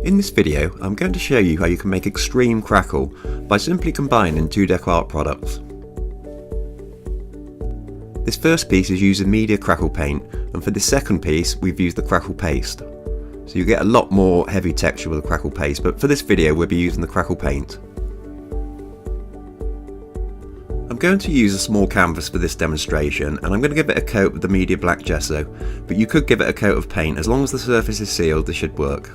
In this video, I'm going to show you how you can make extreme crackle by simply combining two DecoArt products. This first piece is using media crackle paint, and for the second piece we've used the crackle paste. So you get a lot more heavy texture with the crackle paste, but for this video we'll be using the crackle paint. I'm going to use a small canvas for this demonstration, and I'm going to give it a coat with the media black gesso, but you could give it a coat of paint. As long as the surface is sealed, this should work.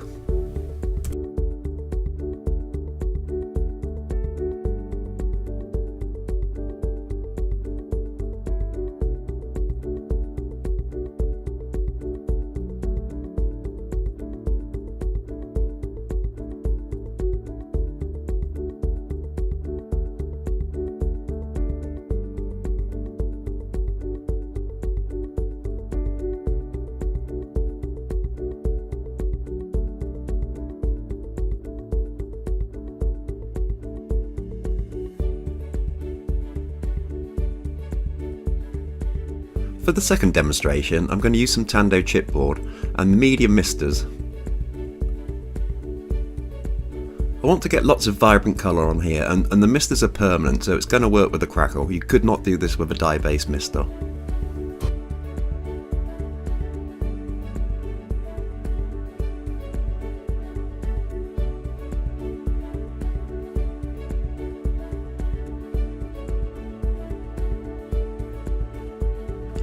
For the second demonstration, I'm going to use some Tando chipboard and the medium misters. I want to get lots of vibrant colour on here, and the misters are permanent, so it's going to work with the crackle. You could not do this with a dye-based mister.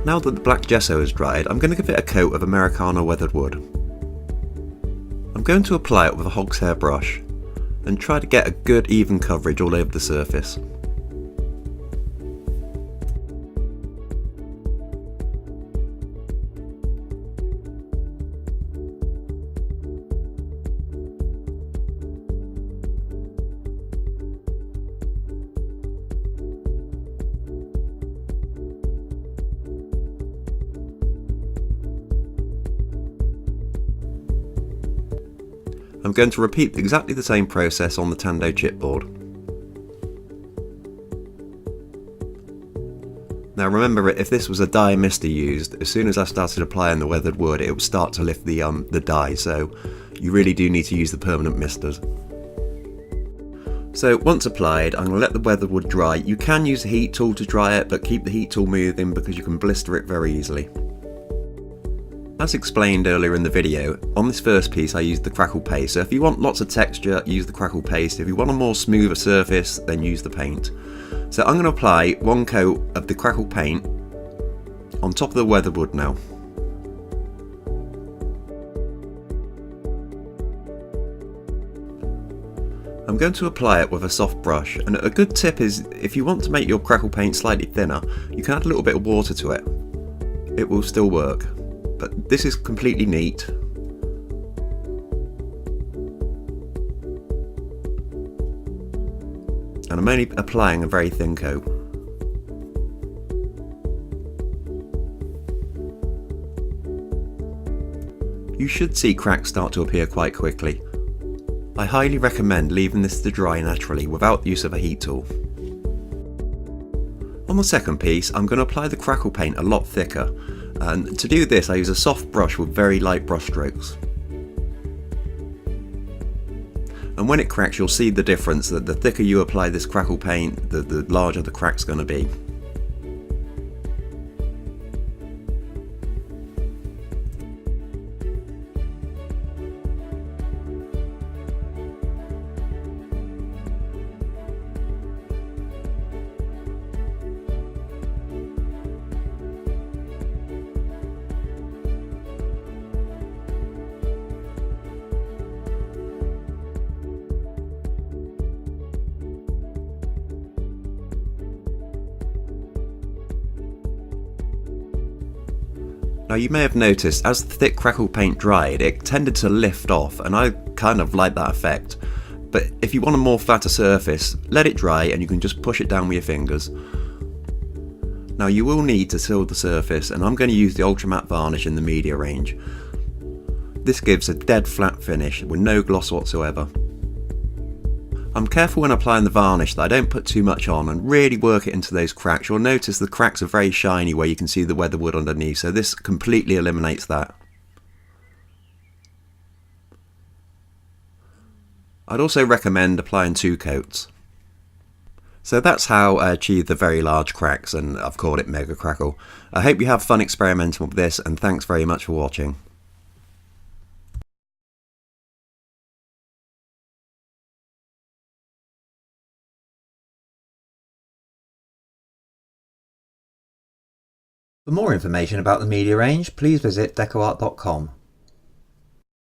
Now that the black gesso is dried, I'm going to give it a coat of Americana weathered wood. I'm going to apply it with a hogshair brush and try to get a good even coverage all over the surface. I'm going to repeat exactly the same process on the Tando chipboard. Now remember, if this was a dye mister used, as soon as I started applying the weathered wood it would start to lift the dye, so you really do need to use the permanent misters. So once applied, I'm going to let the weathered wood dry. You can use a heat tool to dry it, but keep the heat tool moving because you can blister it very easily. As explained earlier in the video, on this first piece I used the crackle paste, so if you want lots of texture, use the crackle paste. If you want a more smoother surface, then use the paint. So I'm going to apply one coat of the crackle paint on top of the weathered wood now. I'm going to apply it with a soft brush, and a good tip is if you want to make your crackle paint slightly thinner, you can add a little bit of water to it. It will still work. But this is completely neat. And I'm only applying a very thin coat. You should see cracks start to appear quite quickly. I highly recommend leaving this to dry naturally without the use of a heat tool. On the second piece, I'm going to apply the crackle paint a lot thicker. And to do this I use a soft brush with very light brush strokes. And when it cracks you'll see the difference, that the thicker you apply this crackle paint, the larger the crack's going to be. Now you may have noticed as the thick crackle paint dried it tended to lift off, and I kind of like that effect. But if you want a more flatter surface, let it dry and you can just push it down with your fingers. Now you will need to seal the surface, and I'm going to use the ultra matte varnish in the media range. This gives a dead flat finish with no gloss whatsoever. I'm careful when applying the varnish that I don't put too much on and really work it into those cracks. You'll notice the cracks are very shiny where you can see the weather wood underneath, so this completely eliminates that. I'd also recommend applying 2 coats. So that's how I achieved the very large cracks, and I've called it Mega Crackle. I hope you have fun experimenting with this, and thanks very much for watching. For more information about the media range, please visit DecoArt.com.